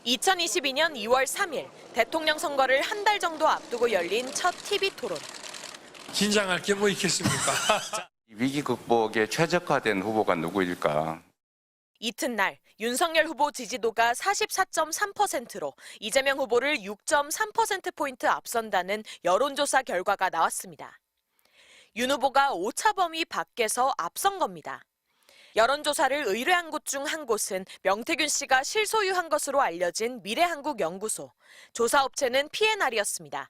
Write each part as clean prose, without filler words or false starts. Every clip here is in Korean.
2022년 2월 3일 대통령 선거를 한 달 정도 앞두고 열린 첫 TV 토론. 긴장할 게 뭐 있겠습니까? 위기 극복에 최적화된 후보가 누구일까? 이튿날 윤석열 후보 지지도가 44.3%로 이재명 후보를 6.3%포인트 앞선다는 여론조사 결과가 나왔습니다. 윤 후보가 오차 범위 밖에서 앞선 겁니다. 여론조사를 의뢰한 곳 중 한 곳은 명태균 씨가 실소유한 것으로 알려진 미래한국연구소, 조사업체는 P&R이었습니다.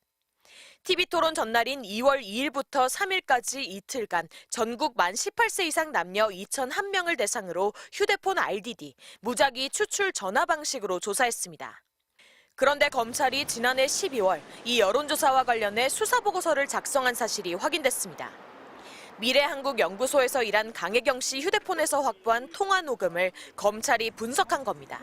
TV토론 전날인 2월 2일부터 3일까지 이틀간 전국 만 18세 이상 남녀 2,001명을 대상으로 휴대폰 RDD, 무작위 추출 전화 방식으로 조사했습니다. 그런데 검찰이 지난해 12월 이 여론조사와 관련해 수사보고서를 작성한 사실이 확인됐습니다. 미래한국연구소에서 일한 강혜경 씨 휴대폰에서 확보한 통화 녹음을 검찰이 분석한 겁니다.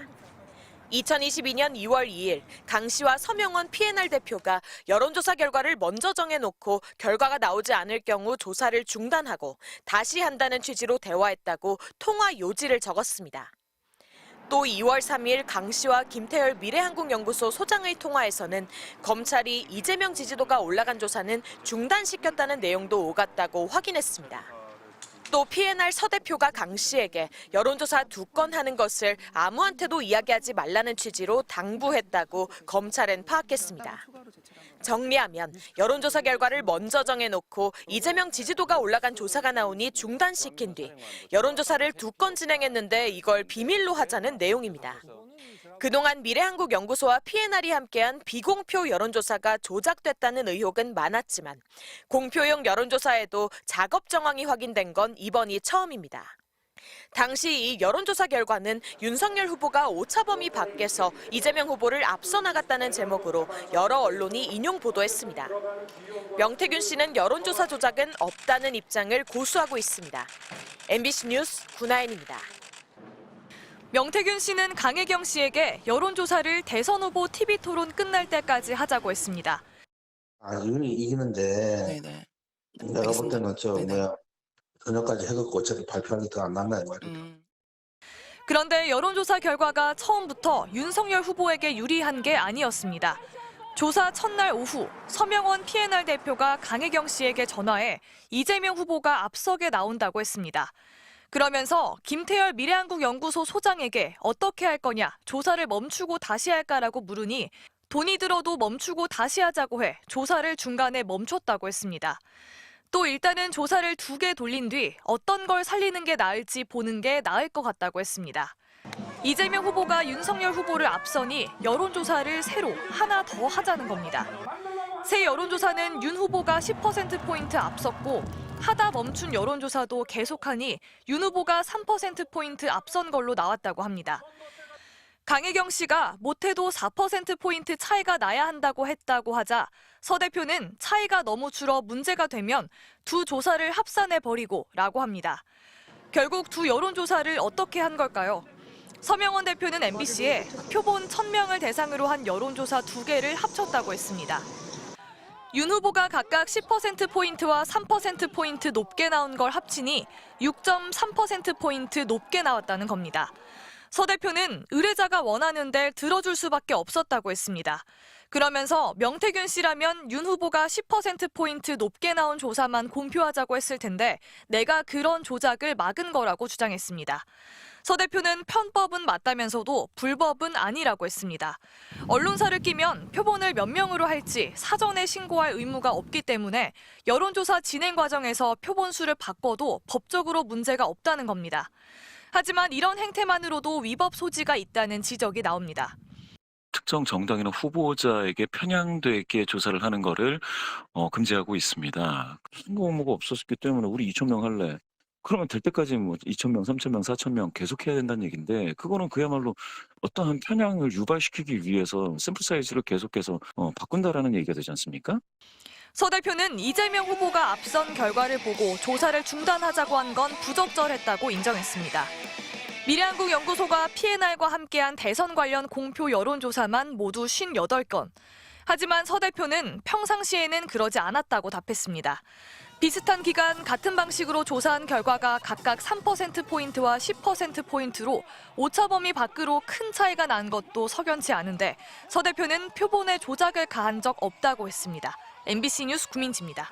2022년 2월 2일 강 씨와 서명원 P&R 대표가 여론조사 결과를 먼저 정해놓고 결과가 나오지 않을 경우 조사를 중단하고 다시 한다는 취지로 대화했다고 통화 요지를 적었습니다. 또 2월 3일 강 씨와 김태열 미래한국연구소 소장의 통화에서는 검찰이 이재명 지지도가 올라간 조사는 중단시켰다는 내용도 오갔다고 확인했습니다. 또 P&R 서 대표가 강 씨에게 여론조사 2건 하는 것을 아무한테도 이야기하지 말라는 취지로 당부했다고 검찰은 파악했습니다. 정리하면 여론조사 결과를 먼저 정해놓고 이재명 지지도가 올라간 조사가 나오니 중단시킨 뒤 여론조사를 2건 진행했는데 이걸 비밀로 하자는 내용입니다. 그동안 미래한국연구소와 P&R이 함께한 비공표 여론조사가 조작됐다는 의혹은 많았지만 공표용 여론조사에도 작업 정황이 확인된 건 이번이 처음입니다. 당시 이 여론조사 결과는 윤석열 후보가 오차 범위 밖에서 이재명 후보를 앞서 나갔다는 제목으로 여러 언론이 인용 보도했습니다. 명태균 씨는 여론조사 조작은 없다는 입장을 고수하고 있습니다. MBC 뉴스 구나인입니다. 명태균 씨는 강혜경 씨에게 여론조사를 대선 후보 TV토론 끝날 때까지 하자고 했습니다. 윤이 이기는데 네네. 내가 볼 때는 저녁까지 해갖고 어차피 발표하는 게 더 안 낫나 말이야. 그런데 여론조사 결과가 처음부터 윤석열 후보에게 유리한 게 아니었습니다. 조사 첫날 오후 서명원 P&R 대표가 강혜경 씨에게 전화해 이재명 후보가 앞서게 나온다고 했습니다. 그러면서 김태열 미래한국연구소 소장에게 어떻게 할 거냐, 조사를 멈추고 다시 할까라고 물으니 돈이 들어도 멈추고 다시 하자고 해 조사를 중간에 멈췄다고 했습니다. 또 일단은 조사를 2개 돌린 뒤 어떤 걸 살리는 게 나을지 보는 게 나을 것 같다고 했습니다. 이재명 후보가 윤석열 후보를 앞서니 여론조사를 새로 하나 더 하자는 겁니다. 새 여론조사는 윤 후보가 10%포인트 앞섰고 하다 멈춘 여론조사도 계속하니 윤 후보가 3%포인트 앞선 걸로 나왔다고 합니다. 강혜경 씨가 못해도 4%포인트 차이가 나야 한다고 했다고 하자 서 대표는 차이가 너무 줄어 문제가 되면 두 조사를 합산해버리고 라고 합니다. 결국 두 여론조사를 어떻게 한 걸까요? 서명원 대표는 MBC에 표본 1,000명을 대상으로 한 여론조사 2개를 합쳤다고 했습니다. 윤 후보가 각각 10%포인트와 3%포인트 높게 나온 걸 합치니 6.3%포인트 높게 나왔다는 겁니다. 서 대표는 의뢰자가 원하는데 들어줄 수밖에 없었다고 했습니다. 그러면서 명태균 씨라면 윤 후보가 10%포인트 높게 나온 조사만 공표하자고 했을 텐데 내가 그런 조작을 막은 거라고 주장했습니다. 서 대표는 편법은 맞다면서도 불법은 아니라고 했습니다. 언론사를 끼면 표본을 몇 명으로 할지 사전에 신고할 의무가 없기 때문에 여론조사 진행 과정에서 표본 수를 바꿔도 법적으로 문제가 없다는 겁니다. 하지만 이런 행태만으로도 위법 소지가 있다는 지적이 나옵니다. 특정 정당이나 후보자에게 편향되게 조사를 하는 거를 금지하고 있습니다. 신고 의무가 없었기 때문에 우리 2,000명 할래. 그러면 될 때까지 뭐 2,000명, 3,000명, 4,000명 계속 해야 된다는 얘기인데 그거는 그야말로 어떠한 편향을 유발시키기 위해서 샘플 사이즈를 계속해서 바꾼다라는 얘기가 되지 않습니까? 서 대표는 이재명 후보가 앞선 결과를 보고 조사를 중단하자고 한 건 부적절했다고 인정했습니다. 미래한국연구소가 P&R과 함께한 대선 관련 공표 여론조사만 모두 58건. 하지만 서 대표는 평상시에는 그러지 않았다고 답했습니다. 비슷한 기간 같은 방식으로 조사한 결과가 각각 3%포인트와 10%포인트로 오차범위 밖으로 큰 차이가 난 것도 석연치 않은데 서 대표는 표본에 조작을 가한 적 없다고 했습니다. MBC 뉴스 구민지입니다.